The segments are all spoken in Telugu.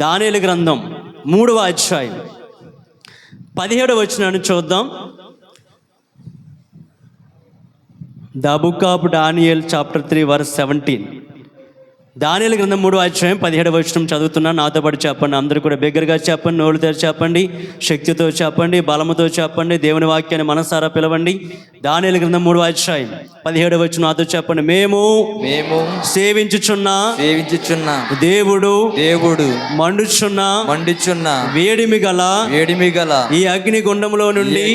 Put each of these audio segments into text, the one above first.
దానియేలు గ్రంథం 3వ అధ్యాయం 17వ వచనాన్ని చూద్దాం. The book of Daniel chapter 3 verse 17. దానియేలు గ్రంథం 3వ అధ్యాయం 17వ వచనం చదువుతున్నా. నాతో పాటు చెప్పండి. అందరూ కూడా బిగ్గరగా చెప్పండి, నోళ్ళు తెరిచి చెప్పండి, శక్తితో చెప్పండి, బలముతో చెప్పండి, దేవుని వాక్యాన్ని మనసారా పిలవండి. దానియేలు గ్రంథం 3వ అధ్యాయం 17వ వచనం నాతో చెప్పండి. మేము సేవించుచున్న దేవుడు మండుచున్న వేడిమి గల ఈ అగ్ని గుండంలో నుండి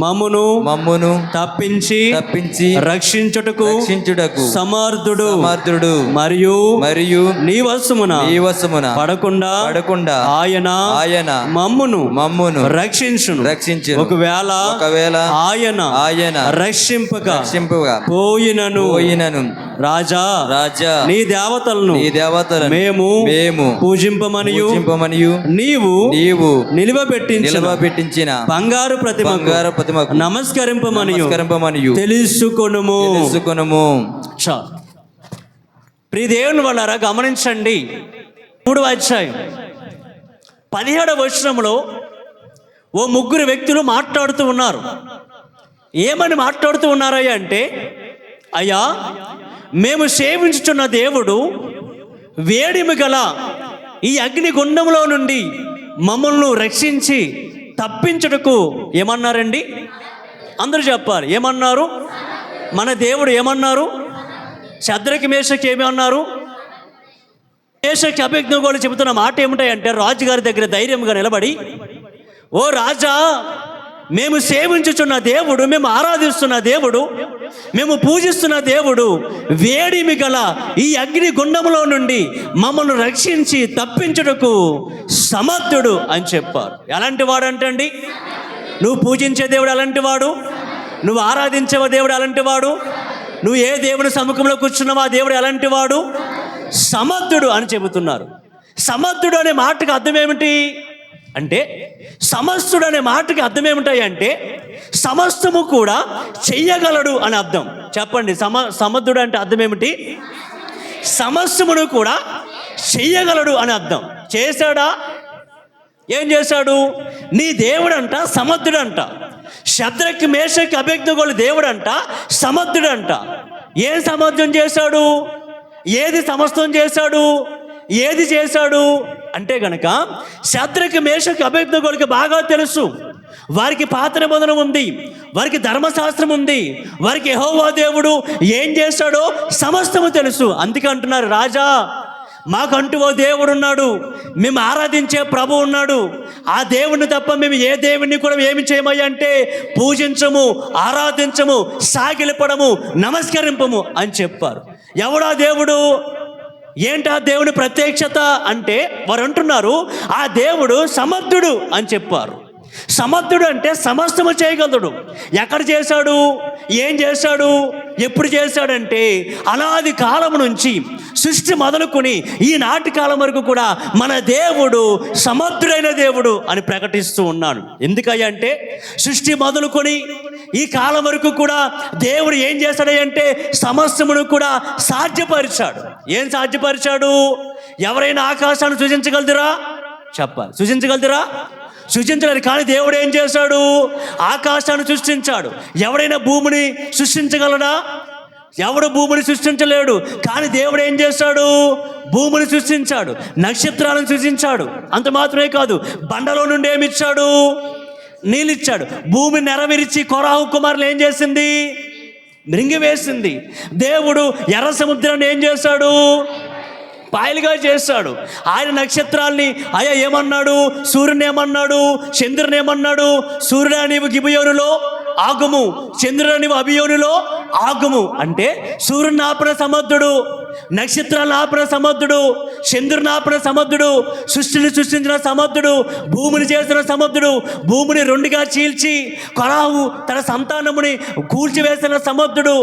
మమ్మును తప్పించి రక్షించుటకు సమర్థుడు మరియు నీ వశమున పడకుండా ఆయన మమ్మును రక్షించును. ఒకవేళ ఆయన రక్షింపక పోయినను రాజా నీ దేవతలను మేము పూజింపమనియు నీవు నిలువబెట్టించిన బంగారు ప్రతిమకు నమస్కరింపమనియు తెలుసుకొనుము. ప్రియ దేవుని వాళ్ళారా, గమనించండి. 3వ అధ్యాయం 17వ వచనంలో ఓ ముగ్గురు వ్యక్తులు మాట్లాడుతూ ఉన్నారు. ఏమని మాట్లాడుతూ ఉన్నారయ్యా అంటే, అయ్యా మేము సేవించుచున్న దేవుడు వేడిమి గల ఈ అగ్ని గుండంలో నుండి మమ్మల్ని రక్షించి తప్పించుటకు ఏమన్నారండి? అందరూ చెప్పాలి. ఏమన్నారు? మన దేవుడు ఏమన్నారు? శద్రకి మేషకి ఏమి అన్నారు? మేషకి అభిజ్ఞగోళ్ళు చెబుతున్న మాట ఏమిటాయంటే, రాజుగారి దగ్గర ధైర్యంగా నిలబడి, ఓ రాజా, మేము సేవించుచున్న దేవుడు, మేము ఆరాధిస్తున్న దేవుడు, మేము పూజిస్తున్న దేవుడు వేడిమి గల ఈ అగ్ని గుండంలో నుండి మమ్మల్ని రక్షించి తప్పించుటకు సమర్థుడు అని చెప్పారు. ఎలాంటి వాడు అంటండి? నువ్వు పూజించే దేవుడు అలాంటి వాడు, నువ్వు ఆరాధించే దేవుడు అలాంటి వాడు, నువ్వు ఏ దేవుని సముఖంలో కూర్చున్నావో ఆ దేవుడు ఎలాంటి వాడు? సమర్థుడు అని చెబుతున్నారు. సమర్థుడు అనే మాటకు అర్థం ఏమిటి అంటే, సమస్తుడు అనే మాటకి అర్థం ఏమిటాయి అంటే, సమస్తము కూడా చెయ్యగలడు అని అర్థం. చెప్పండి, సమర్థుడు అంటే అర్థం ఏమిటి? సమస్తమును కూడా చెయ్యగలడు అని అర్థం. చేశాడా? ఏం చేశాడు? నీ దేవుడంట సమర్థుడంట. శద్రకి మేషకి అభిజ్ఞగోళ్ళు దేవుడంట సమర్థుడంట. ఏం సమర్థం చేశాడు? ఏది సమస్తం చేశాడు? ఏది చేశాడు అంటే గనక, శద్రకి మేషకి అభిజ్ఞగోళ్ళకి బాగా తెలుసు. వారికి పాత నిబంధన ఉంది, వారికి ధర్మశాస్త్రం ఉంది, వారికి యెహోవా దేవుడు ఏం చేశాడో సమస్తము తెలుసు. అందుకే అంటున్నారు, రాజా మాకంటూ ఓ దేవుడు ఉన్నాడు, మేము ఆరాధించే ప్రభు ఉన్నాడు, ఆ దేవుడిని తప్ప మేము ఏ దేవుడిని కూడా ఏమి చేయమయ్యా అంటే పూజించము, ఆరాధించము, సాగిలపడము, నమస్కరింపము అని చెప్పారు. ఎవడా దేవుడు? ఏంటి ఆ దేవుని ప్రత్యక్షత అంటే, వారు అంటున్నారు ఆ దేవుడు సమర్థుడు అని చెప్పారు. సమర్థుడు అంటే సమస్తము చేయగలడు. ఎక్కడ చేశాడు? ఏం చేశాడు? ఎప్పుడు చేశాడంటే, అనాది కాలం నుంచి సృష్టి మొదలుకొని ఈనాటి కాలం వరకు కూడా మన దేవుడు సమర్థుడైన దేవుడు అని ప్రకటిస్తూ ఉన్నాడు. ఎందుకయ్యా అంటే, సృష్టి మొదలుకొని ఈ కాలం వరకు కూడా దేవుడు ఏం చేశాడంటే సమస్తమును కూడా సాధ్యపరిచాడు. ఏం సాధ్యపరిచాడు? ఎవరైనా ఆకాశాన్ని సృజించగలదురా? చెప్పాలి. సృజించగలదురా? సృష్టించలేదు. కానీ దేవుడు ఏం చేశాడు? ఆకాశాన్ని సృష్టించాడు. ఎవడైనా భూమిని సృష్టించగలడా? ఎవడు భూమిని సృష్టించలేడు. కానీ దేవుడు ఏం చేశాడు? భూమిని సృష్టించాడు, నక్షత్రాలను సృష్టించాడు. అంత మాత్రమే కాదు, బండలో నుండి ఏమి ఇచ్చాడు? నీళ్ళు ఇచ్చాడు. భూమి నెరవేర్చి కొరాహు కుమారులు ఏం చేసింది? మృంగివేసింది. దేవుడు ఎర్ర సముద్రాన్ని ఏం చేశాడు? పాయలుగా చేశాడు. ఆయన నక్షత్రాల్ని అయ్యా ఏమన్నాడు? సూర్యుని ఏమన్నాడు? చంద్రుని ఏమన్నాడు? సూర్యుడా నీవు గిబియోనులో ఆగుము, చంద్రుడా నీవు అబియోనులో ఆగుము అంటే, సూర్యుని ఆపన సమర్థుడు, నక్షత్రాలను ఆపన సమర్థుడు, చంద్రుని ఆపన సమర్థుడు, సృష్టిని సృష్టించిన సమర్థుడు, భూమిని చేసిన సమర్థుడు, భూమిని రెండుగా చీల్చి కొరాహు తన సంతానముని కూల్చివేసిన సమర్థుడు,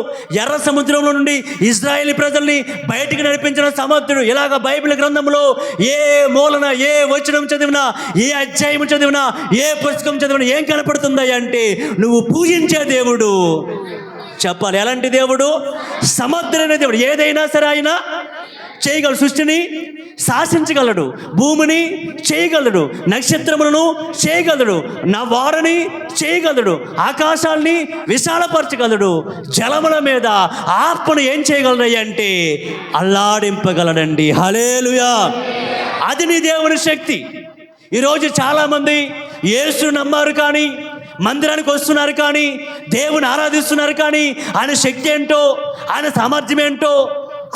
ఎర్ర సముద్రంలో నుండి ఇజ్రాయేల్ ప్రజల్ని బయటికి నడిపించిన సమర్థుడు. ఇలాగ బైబిల్ గ్రంథంలో ఏ మూలన, ఏ వచనం చదివినా, ఏ అధ్యాయం చదివినా, ఏ పుస్తకం చదివినా ఏం కనపడుతుంది అంటే, నువ్వు పూజించే దేవుడు. చెప్పాలి, ఎలాంటి దేవుడు? సమర్థుడైన దేవుడు. ఏదైనా సరే ఆయన చేయగలడు, సృష్టిని శాసించగలడు, భూమిని చేయగలడు, నక్షత్రములను చేయగలడు, నా వారని చేయగలడు, ఆకాశాల్ని విశాలపరచగలడు, జలముల మీద ఆత్మను ఏం చేయగలడు అంటే అల్లాడింపగలడండి. హల్లెలూయా. అది నీ దేవుని శక్తి. ఈరోజు చాలామంది యేసు నమ్మారు కానీ, మందిరానికి వస్తున్నారు కానీ, దేవుని ఆరాధిస్తున్నారు కానీ ఆయన శక్తి ఏంటో, ఆయన సామర్థ్యం ఏంటో,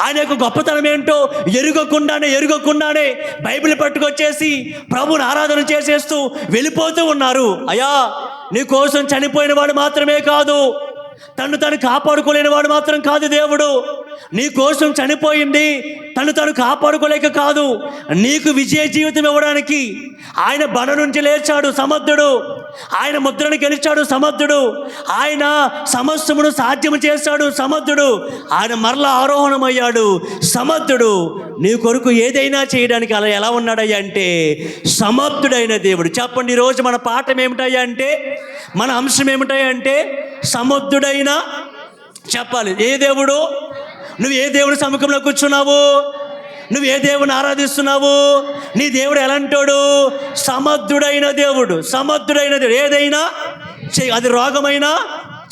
ఆయన యొక్క గొప్పతనం ఏంటో ఎరుగకుండానే బైబిల్ పట్టుకొచ్చేసి ప్రభుని ఆరాధన చేసేస్తూ వెళ్ళిపోతూ ఉన్నారు. అయ్యా, నీ కోసం చనిపోయిన వాడు మాత్రమే కాదు, తను కాపాడుకోలేని వాడు మాత్రం కాదు దేవుడు. నీ కోసం చనిపోయింది తను కాపాడుకోలేక కాదు, నీకు విజయ జీవితం ఇవ్వడానికి ఆయన బండ నుంచి లేచాడు సమర్థుడు, ఆయన ముద్రను గెలిచాడు సమర్థుడు, ఆయన సమస్తమును సాధ్యము చేశాడు సమర్థుడు, ఆయన మరలా ఆరోహణమయ్యాడు సమర్థుడు. నీ కొరకు ఏదైనా చేయడానికి అలా ఎలా ఉన్నాడయ్యా అంటే సమర్థుడైన దేవుడు. చెప్పండి, ఈరోజు మన పాఠం ఏమిటయ్యా అంటే, మన అంశం ఏమిటయ్యా అంటే సమర్థుడైన. చెప్పాలి, ఏ దేవుడు? నువ్వు ఏ దేవుడి సముఖంలో కూర్చున్నావు? నువ్వు ఏ దేవుని ఆరాధిస్తున్నావు? నీ దేవుడు ఎలాంటోడు? సమర్థుడైన దేవుడు. సమర్థుడైన దేవుడు. ఏదైనా చెయ్యి, అది రోగమైనా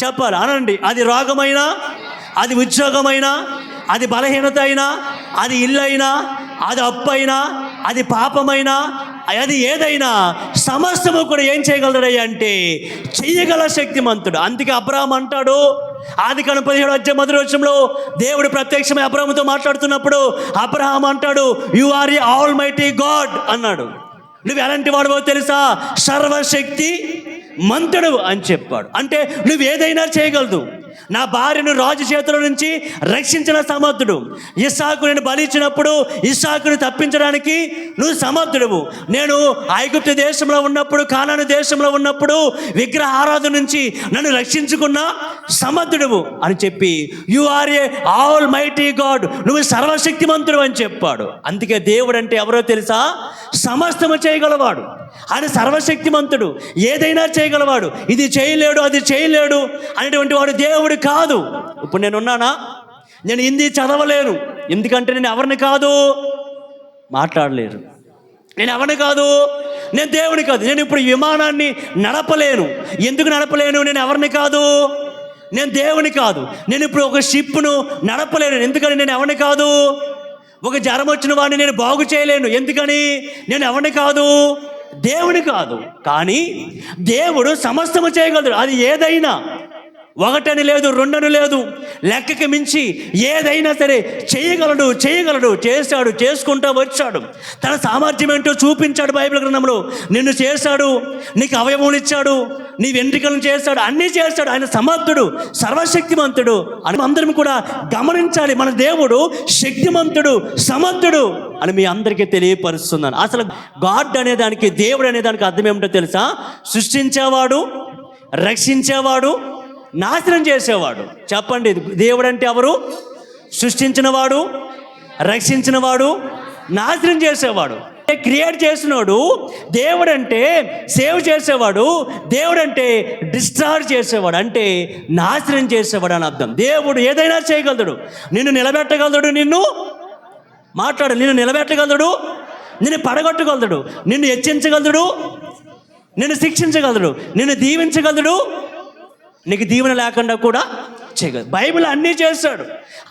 చెప్పాలి, అనండి, అది రోగమైనా, అది ఉద్యోగమైనా, అది బలహీనత అయినా, అది ఇల్లు అయినా, అది అప్పు అయినా, అది పాపమైనా, అది ఏదైనా సమస్తము కూడా ఏం చేయగలడయ్యా అంటే చెయ్యగల శక్తిమంతుడు. అందుకే అబ్రహాం అంటాడు, ఆదికాండం 17:1 దేవుడు ప్రత్యక్షమై అబ్రహాముతో మాట్లాడుతున్నప్పుడు అబ్రహాం అంటాడు, you are a almighty God అన్నాడు. నువ్వు ఎలాంటి వాడువో తెలుసా? సర్వశక్తి మంతుడు అని చెప్పాడు. అంటే నువ్వు ఏదైనా చేయగలదు. నా భార్యను రాజు చేతుల నుంచి రక్షించిన సమర్థుడు. ఇస్సాకు నేను బలిచ్చినప్పుడు ఇస్సాకును తప్పించడానికి నువ్వు సమర్థుడువు. నేను ఐగుప్తు దేశంలో ఉన్నప్పుడు, కానాను దేశంలో ఉన్నప్పుడు విగ్రహ ఆరాధన నుంచి నన్ను రక్షించుకున్న సమర్థుడువు అని చెప్పి you are a almighty God, నువ్వు సర్వశక్తిమంతుడు అని చెప్పాడు. అందుకే దేవుడు అంటే ఎవరో తెలుసా? సమస్తము చేయగలవాడు. ఆయన సర్వశక్తిమంతుడు, ఏదైనా చేయగలవాడు. ఇది చేయలేడు, అది చేయలేడు అనేటువంటి వాడు దేవుడు కాదు. ఇప్పుడు నేనున్నానా? నేను హిందీ చదవలేను, ఎందుకంటే నేను ఎవరిని కాదు, మాట్లాడలేరు. నేను ఎవరిని కాదు, నేను దేవుని కాదు. నేను ఇప్పుడు విమానాన్ని నడపలేను, ఎందుకు నడపలేను? నేను ఎవరిని కాదు, నేను దేవుని కాదు. నేను ఇప్పుడు ఒక షిప్ను నడపలేను, ఎందుకని? నేను ఎవరిని కాదు. ఒక జ్వరం వచ్చిన వాడిని నేను బాగు చేయలేను, ఎందుకని? నేను ఎవరిని కాదు, దేవుని కాదు. కానీ దేవుడు సమస్తము చేయగలడు. అది ఏదైనా, ఒకటని లేదు, రెండని లేదు, లెక్కకి మించి ఏదైనా సరే చేయగలడు. చేశాడు, చేసుకుంటూ వచ్చాడు. తన సామర్థ్యం ఏంటో చూపించాడు బైబిల్ గ్రంథంలో. నిన్ను చేశాడు, నీకు అవయవములు ఇచ్చాడు, నీ వెంట్రుకలను చేశాడు, అన్నీ చేశాడు. ఆయన సమర్థుడు, సర్వశక్తిమంతుడు అని అందరం కూడా గమనించాలి. మన దేవుడు శక్తిమంతుడు, సమర్థుడు అని మీ అందరికీ తెలియపరుస్తున్నాను. అసలు గాడ్ అనేదానికి, దేవుడు అనేదానికి అర్థం ఏమిటో తెలుసా? సృష్టించేవాడు, రక్షించేవాడు, నాశనం చేసేవాడు. చెప్పండి, దేవుడు అంటే ఎవరు? సృష్టించినవాడు, రక్షించినవాడు, నాశనం చేసేవాడు. క్రియేట్ చేసినోడు. దేవుడు అంటే సేవ్ చేసేవాడు. దేవుడు అంటే డిస్ట్రాయ్ చేసేవాడు, అంటే నాశనం చేసేవాడు అని అర్థం. దేవుడు ఏదైనా చేయగలడు. నిన్ను నిలబెట్టగలడు, నిన్ను నిలబెట్టగలడు, నిన్ను పడగొట్టగలడు, నిన్ను హెచ్చించగలడు, నిన్ను శిక్షించగలడు, నిన్ను దీవించగలడు, నీకు దీవెన లేకుండా కూడా చేయగలడు. బైబిల్ అన్నీ చేశాడు,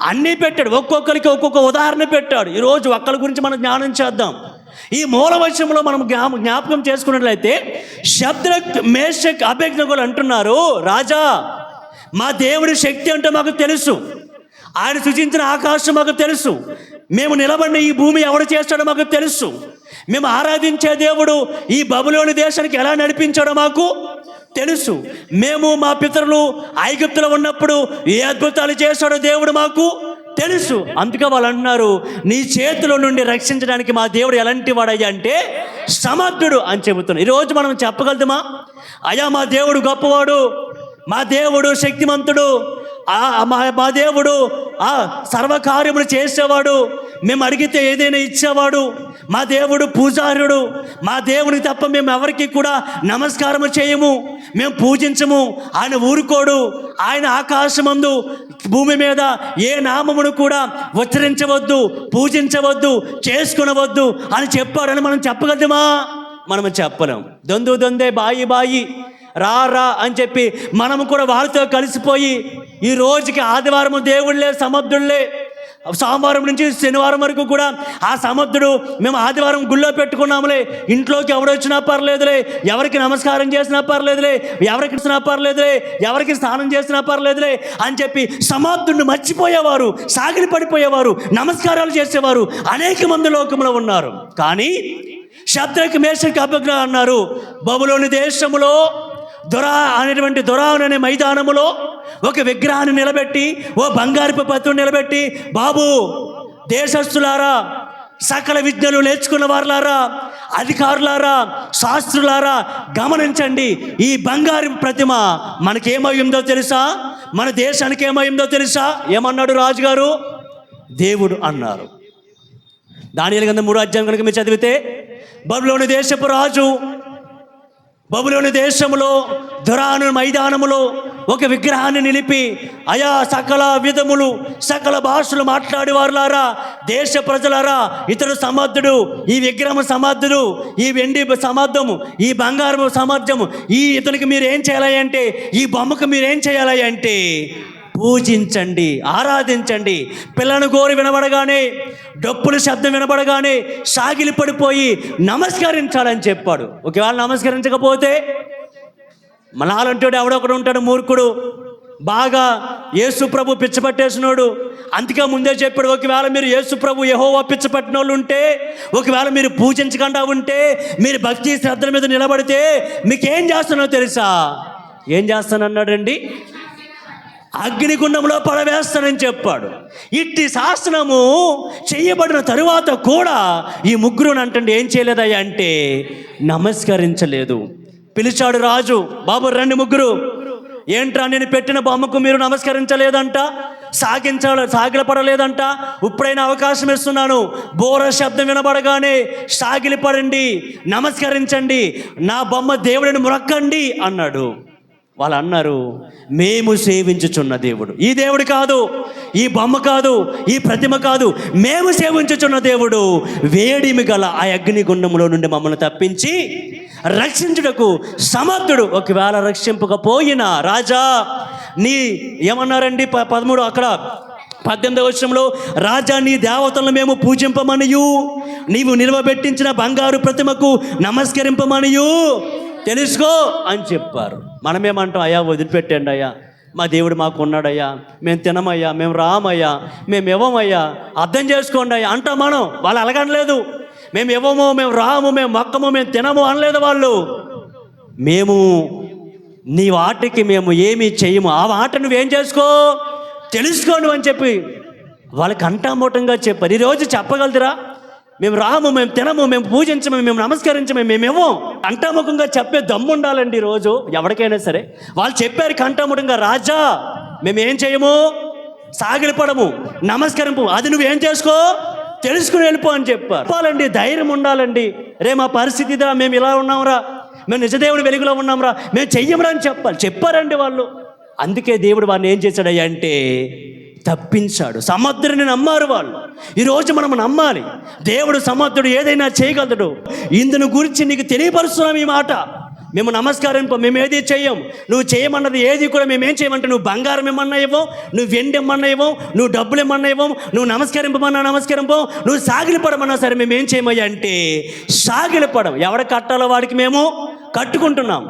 అన్నీ పెట్టాడు. ఒక్కొక్కరికి ఒక్కొక్క ఉదాహరణ పెట్టాడు. ఈరోజు ఒక్కరి గురించి మనం జ్ఞానం చేద్దాం. ఈ మూల వచనంలో మనం జ్ఞాపకం చేసుకున్నట్లయితే షద్రక్, మేషక్, అబేద్నెగోలు అంటున్నారు, రాజా, మా దేవుడి శక్తి అంటే మాకు తెలుసు, ఆయన సృజించిన ఆకాశం మాకు తెలుసు, మేము నిలబడిన ఈ భూమి ఎవడు చేస్తాడో మాకు తెలుసు, మేము ఆరాధించే దేవుడు ఈ బబులోని దేశానికి ఎలా నడిపించాడో మాకు తెలుసు, మేము మా పితరులు ఐగుప్తులో ఉన్నప్పుడు ఏ అద్భుతాలు చేశాడో దేవుడు మాకు తెలుసు. అందుకే వాళ్ళు అంటున్నారు, నీ చేతిలో నుండి రక్షించడానికి మా దేవుడు ఎలాంటి వాడయ్యా అంటే సమర్థుడు అని చెబుతున్నాడు. ఈరోజు మనం చెప్పగలుగుతామా? అయ్యా, మా దేవుడు గొప్పవాడు, మా దేవుడు శక్తిమంతుడు, మా దేవుడు సర్వకార్యములు చేసేవాడు, మేము అడిగితే ఏదైనా ఇచ్చేవాడు. మా దేవుడు పూజారుడు. మా దేవునికి తప్ప మేము ఎవరికి కూడా నమస్కారం చేయము, మేము పూజించము. ఆయన ఊరుకోడు. ఆయన ఆకాశమందు భూమి మీద ఏ నామమును కూడా ఉచ్చరించవద్దు, పూజించవద్దు, చేసుకునవద్దు అని చెప్పాడని మనం చెప్పగలమా? మనము చెప్పలేం. దొందే బాయి బాయి రా అని చెప్పి మనము కూడా వాళ్ళతో కలిసిపోయి ఈ రోజుకి ఆదివారము దేవుళ్ళే సమర్థుళ్ళే, సోమవారం నుంచి శనివారం వరకు కూడా ఆ సమర్థుడు మేము ఆదివారం గుళ్ళో పెట్టుకున్నాములే, ఇంట్లోకి ఎవడొచ్చినా పర్లేదులే, ఎవరికి నమస్కారం చేసినా పర్లేదులే, ఎవరికి ఇచ్చినా పర్లేదులే, ఎవరికి స్నానం చేసినా పర్లేదులే అని చెప్పి సమర్థుడిని మర్చిపోయేవారు, సాగిలి పడిపోయేవారు, నమస్కారాలు చేసేవారు అనేక మంది లోకంలో ఉన్నారు. కానీ శద్రకు మేషకు అబేద్నెగో అన్నారు, బబులోను దేశములో అనేటువంటి అనే మైదానములో ఒక విగ్రహాన్ని నిలబెట్టి, ఓ బంగారపు పత్రుని నిలబెట్టి, బాబు దేశస్థులారా, సకల విద్యలు నేర్చుకున్న వారులారా, అధికారులారా, శాస్త్రులారా గమనించండి, ఈ బంగారు ప్రతిమ మనకేమైందో తెలుసా? మన దేశానికి ఏమైందో తెలుసా? ఏమన్నాడు రాజుగారు? దేవుడు అన్నారు. దానియేలు గ్రంథం 3వ అధ్యాయం కనుక మీరు చదివితే, బబులోను దేశపు రాజు బబులోను దేశంలో మైదానములో ఒక విగ్రహాన్ని నిలిపి, అయా సకల విధములు సకల భాషలు మాట్లాడేవారులారా, దేశ ప్రజలారా, ఇతడు సమర్థుడు, ఈ విగ్రహం సమర్థుడు, ఈ వెండి సమర్థము, ఈ బంగారము సమర్థము, ఈ ఇతనికి మీరు ఏం చేయాలి అంటే, ఈ బొమ్మకు మీరు ఏం చేయాలి అంటే పూజించండి, ఆరాధించండి. పిల్లను గోరు వినబడగానే, డప్పుల శబ్దం వినబడగానే సాగిలి పడిపోయి నమస్కరించాలని చెప్పాడు. ఒకవేళ నమస్కరించకపోతే మనాలంటాడు, ఎవడొకడు ఉంటాడు మూర్ఖుడు, బాగా యేసు ప్రభు పిచ్చపట్టేసినోడు. అందుకే ముందే చెప్పాడు, ఒకవేళ మీరు యేసు ప్రభు యెహోవా పిచ్చపట్టిన వాళ్ళు ఉంటే, ఒకవేళ మీరు పూజించకుండా ఉంటే, మీరు భక్తి శ్రద్ధల మీద నిలబడితే మీకేం చేస్తున్నారో తెలుసా? ఏం చేస్తానన్నాడండి? అగ్నిగుండంలో పడవేస్తానని చెప్పాడు. ఇట్టి శాసనము చేయబడిన తరువాత కూడా ఈ ముగ్గురుని అంటే ఏం చేయలేదయ్యా అంటే నమస్కరించలేదు. పిలిచాడు రాజు, బాబు రండి ముగ్గురు. ఏంట్రా, నేను పెట్టిన బొమ్మకు మీరు నమస్కరించలేదంట, సాగిలపడలేదంట, ఇప్పుడైనా అవకాశం ఇస్తున్నాను, బోర శబ్దం వినబడగానే సాగిలిపడండి, నమస్కరించండి, నా బొమ్మ దేవుడిని మొక్కండి అన్నాడు. వాళ్ళు అన్నారు, మేము సేవించుచున్న దేవుడు ఈ దేవుడు కాదు, ఈ బొమ్మ కాదు, ఈ ప్రతిమ కాదు, మేము సేవించుచున్న దేవుడు వేడిమి గల ఆ అగ్నిగుండంలో నుండి మమ్మల్ని తప్పించి రక్షించుటకు సమర్థుడు. ఒకవేళ రక్షింపకపోయినా రాజా నీ ఏమన్నారండి 13 అక్కడ 18వ వచనంలో, రాజా నీ దేవతలను మేము పూజింపమనియు, నీవు నిలవబెట్టించిన బంగారు ప్రతిమకు నమస్కరింపమనియు తెలుసుకో అని చెప్పారు. మనమేమంటాం, అయ్యా వదిలిపెట్టండి అయ్యా, మా దేవుడు మాకు ఉన్నాడయ్యా, మేము తినమయ్యా, మేము రామయ్యా, మేము ఇవ్వమయ్యా, అర్థం చేసుకోండి అయ్యా అంటాం మనం. వాళ్ళు అలాగనలేదు, మేము ఇవ్వము, మేము రాము, మేము మొక్కము, మేము తినము అనలేదు వాళ్ళు. మేము నీ వాటికి మేము ఏమీ చేయము, ఆ వాట నువ్వేం చేసుకో తెలుసుకోను అని చెప్పి వాళ్ళకి అంటామోటంగా చెప్పారు. ఈరోజు చెప్పగలదురా, మేము రాము, మేము తినము, మేము పూజించము, మేము నమస్కరించము, మేమేమో కంఠాముఖంగా చెప్పే దమ్ము ఉండాలండి ఈరోజు ఎవరికైనా సరే. వాళ్ళు చెప్పారు కంఠాముఖంగా, రాజా మేమేం చేయము, సాగిలిపడము, నమస్కరింపు, అది నువ్వేం చేసుకో తెలుసుకుని వెళ్ళిపో అని చెప్పారు. చెప్పాలండి, ధైర్యం ఉండాలండి. రే మా పరిస్థితి ఇదా, మేము ఇలా ఉన్నాంరా, మేము నిజదేవుని వెలుగులో ఉన్నాంరా, మేము చెయ్యమురా అని చెప్పారండి వాళ్ళు. అందుకే దేవుడు వారిని ఏం చేశాడయ్యా అంటే తప్పించాడు. సమర్థుడిని నమ్మారు వాళ్ళు. ఈరోజు మనం నమ్మాలి, దేవుడు సమర్థుడు, ఏదైనా చేయగలడు. ఇందును గురించి నీకు తెలియపరుస్తున్నాం ఈ మాట. మేము నమస్కారం మేము ఏది చెయ్యం, నువ్వు చేయమన్నది ఏది కూడా మేమేం చేయమంటే, నువ్వు బంగారం ఏమన్నా ఇవ్వం, నువ్వు వెండి ఇమ్మన్నా ఇవ్వం, నువ్వు డబ్బులు ఏమన్నా ఇవ్వం, నువ్వు నమస్కరింపం, నువ్వు సాగిలిపడమన్నా సరే మేమేం చేయమయ్యా అంటే సాగిలిపడం. ఎవడ కట్టాలో వాడికి మేము కట్టుకుంటున్నాం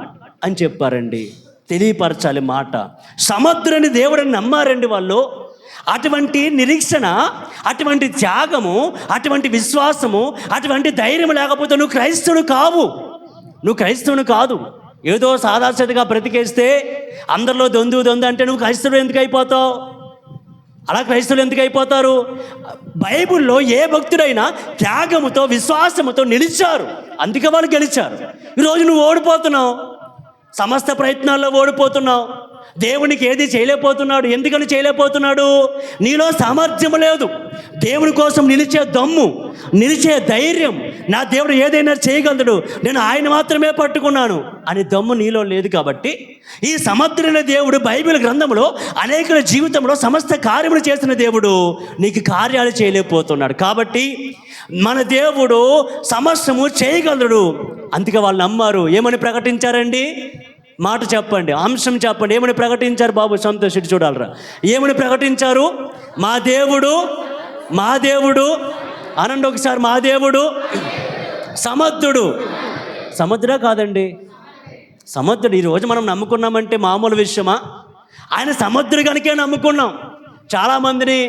అని చెప్పారండి. తెలియపరచాలి మాట. సమర్థుడని దేవుడిని నమ్మారండి వాళ్ళు. అటువంటి నిరీక్షణ, అటువంటి త్యాగము, అటువంటి విశ్వాసము, అటువంటి ధైర్యం లేకపోతే నువ్వు క్రైస్తవుడు కాదు. ఏదో సాదాసీదగా బ్రతికేస్తే అందరిలో దొందు అంటే నువ్వు క్రైస్తవుడు ఎందుకు అయిపోతావు? అలా క్రైస్తవులు ఎందుకు అయిపోతారు? బైబిల్లో ఏ భక్తుడైనా త్యాగముతో విశ్వాసముతో నిలిచారు, అందుకే వాళ్ళు గెలిచారు. ఈరోజు నువ్వు ఓడిపోతున్నావు, సమస్త ప్రయత్నాల్లో ఓడిపోతున్నావు. దేవునికి ఏది చేయలేకపోతున్నాడు. ఎందుకని చేయలేకపోతున్నాడు? నీలో సామర్థ్యం లేదు. దేవుని కోసం నిలిచే దమ్ము, నిలిచే ధైర్యం, నా దేవుడు ఏదైనా చేయగలడు, నేను ఆయన మాత్రమే పట్టుకున్నాను అనే దమ్ము నీలో లేదు. కాబట్టి ఈ సమర్థుడైన దేవుడు బైబిల్ గ్రంథంలో అనేకుల జీవితంలో సమస్త కార్యములు చేసిన దేవుడు నీకు కార్యాలు చేయలేకపోతున్నాడు. కాబట్టి మన దేవుడు సమస్తము చేయగలడు. అందుకే వాళ్ళు నమ్మారు. ఏమని ప్రకటించారండి? మాట చెప్పండి, అంశం చెప్పండి. ఏమని ప్రకటించారు బాబు? సంతోషిటి చూడాలరా. ఏమని ప్రకటించారు? మా దేవుడు, మా దేవుడు అనండి ఒకసారి. మా దేవుడు సమర్థుడు. సమర్థుడా కాదండి? సమర్థుడు. ఈరోజు మనం నమ్ముకున్నామంటే మామూలు విషయమా? ఆయన సమర్థుడు కనుకే నమ్ముకున్నాం. చాలామందిని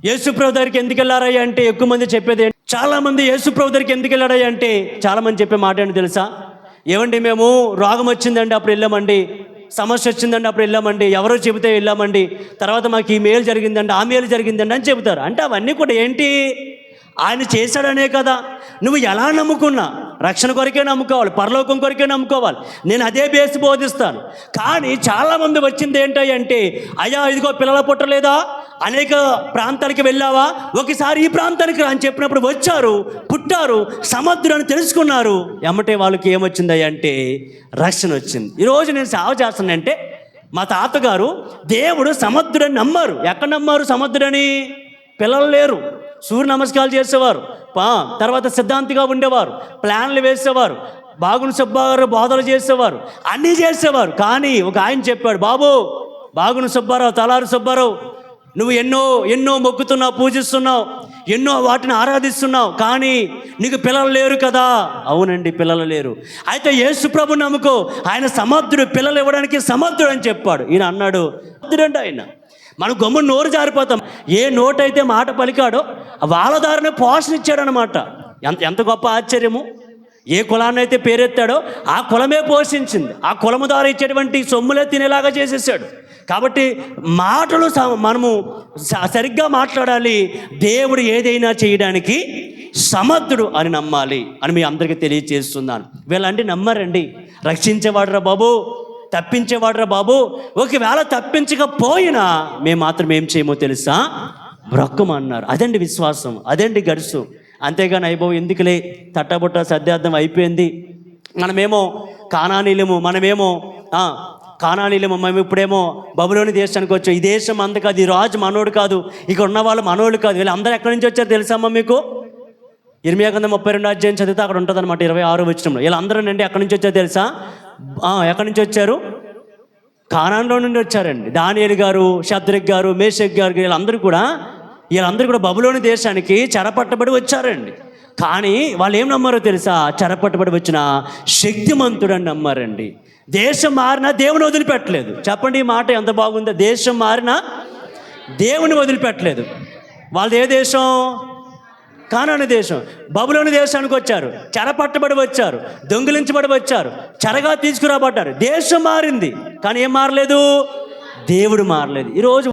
యేసుప్రభు దగ్గరికి ఎందుకు వెళ్ళారయ్యా అంటే ఎక్కువ మంది చెప్పేది, చాలామంది యేసుప్రభు దగ్గరికి ఎందుకు వెళ్ళారయ్యా అంటే చాలామంది చెప్పే మాట ఏంటి తెలుసా? ఏమండి మేము రోగం వచ్చిందండి అప్పుడు వెళ్ళామండి, సమస్య వచ్చిందండి అప్పుడు వెళ్ళామండి, ఎవరో చెబితే వెళ్ళామండి, తర్వాత మాకు ఈ మేలు జరిగిందండి, ఆ మేలు జరిగిందండి అని చెబుతారు. అంటే అవన్నీ కూడా ఏంటి? ఆయన చేశాడనే కదా. నువ్వు ఎలా నమ్ముకున్నా రక్షణ కొరకే నమ్ముకోవాలి, పరలోకం కొరకే నమ్ముకోవాలి. నేను అదే బేసి బోధిస్తాను. కానీ చాలామంది వచ్చింది ఏంటంటే, అయ్యా ఇదిగో పిల్లల పుట్టలేదా, అనేక ప్రాంతాలకి వెళ్ళావా, ఒకసారి ఈ ప్రాంతానికి రా అని చెప్పినప్పుడు వచ్చారు, పుట్టారు, సమర్థుడు అని తెలుసుకున్నారు. ఎమ్మటే వాళ్ళకి ఏమొచ్చిందయ్యా అంటే రక్షణ వచ్చింది. ఈరోజు నేను సేవ చేస్తానంటే మా తాతగారు దేవుడు సమర్థుడని నమ్మారు. ఎక్కడ నమ్మారు సమర్థుడని? పిల్లలు లేరు, సూర్య నమస్కారాలు చేసేవారు, తర్వాత సిద్ధాంతిగా ఉండేవారు, ప్లాన్లు వేసేవారు, బాగుని సుబ్బారావు బోధలు చేసేవారు, అన్నీ చేసేవారు. కానీ ఒక ఆయన చెప్పాడు, బాబు బాగుని సుబ్బారావు, తలారు సుబ్బారావు, నువ్వు ఎన్నో ఎన్నో మొక్కుతున్నావు, పూజిస్తున్నావు, ఎన్నో వాటిని ఆరాధిస్తున్నావు, కానీ నీకు పిల్లలు లేరు కదా. అవునండి, పిల్లలు లేరు. అయితే యేసు ప్రభు నమ్ముకో, ఆయన సమర్థుడు, పిల్లలు ఇవ్వడానికి సమర్థుడు అని చెప్పాడు. ఈయన అన్నాడు సమర్థుడండి ఆయన. మనం గమ్మున నోరు జారిపోతాం. ఏ నోటైతే మాట పలికాడో వాళ్ళ దారినే పోషణ ఇచ్చాడనమాట. ఎంత గొప్ప ఆశ్చర్యము! ఏ కులాన్ని అయితే పేరెత్తాడో ఆ కులమే పోషించింది, ఆ కులము ద్వారా ఇచ్చేటువంటి సొమ్ములే తినేలాగా చేసేసాడు. కాబట్టి మాటలు మనము సరిగ్గా మాట్లాడాలి. దేవుడు ఏదైనా చేయడానికి సమర్థుడు అని నమ్మాలి అని మీ అందరికీ తెలియజేస్తున్నాను. వీళ్ళంటే నమ్మారండి. రక్షించేవాడురా బాబు, తప్పించేవాడురా బాబు, ఒకవేళ తప్పించకపోయినా మేము మాత్రం ఏం చేయమో తెలుసా, బ్రొక్కమన్నారు. అదండి విశ్వాసం, అదండి గడుసు. అంతేగాని అయిపోయి ఎందుకులే తట్టబుట్ట సద్యార్థం అయిపోయింది, మనమేమో కానానీలము, మేము ఇప్పుడేమో బబులోని దేశానికి వచ్చాం, ఈ దేశం అంత కాదు, ఈ రాజు మనోడు కాదు, ఇక్కడ ఉన్న వాళ్ళు మనోళ్ళు కాదు. వీళ్ళు అందరూ ఎక్కడి నుంచి వచ్చారు తెలుసమ్మా మీకు? ఇర్మియా గ్రంథం 32 అధ్యాయం చదివితే అక్కడ ఉంటుంది అనమాట 26వ వచనంలో. వీళ్ళందరూ అండి ఎక్కడి నుంచి వచ్చారు తెలుసా? ఎక్కడి నుంచి వచ్చారు? కానాన్లో నుండి వచ్చారండి. దానియేలు గారు, షద్రక్ గారు, మేషక్ గారు, వీళ్ళందరూ కూడా బబులోని దేశానికి చెరపట్టబడి వచ్చారండి. కానీ వాళ్ళు ఏం నమ్మారో తెలుసా? చెరపట్టబడి వచ్చిన శక్తిమంతుడని నమ్మారండి. దేశం మారినా దేవుని వదిలిపెట్టలేదు. చెప్పండి, ఈ మాట ఎంత బాగుందో. దేశం మారినా దేవుని వదిలిపెట్టలేదు. వాళ్ళది ఏ దేశం? కానాను దేశం. బబులోని దేశానికి వచ్చారు, చెరపట్టబడి వచ్చారు, దొంగిలించబడి వచ్చారు, చెరగా తీసుకురాబడ్డారు. దేశం మారింది కానీ ఏం మారలేదు? దేవుడు మారలేదు. ఈరోజు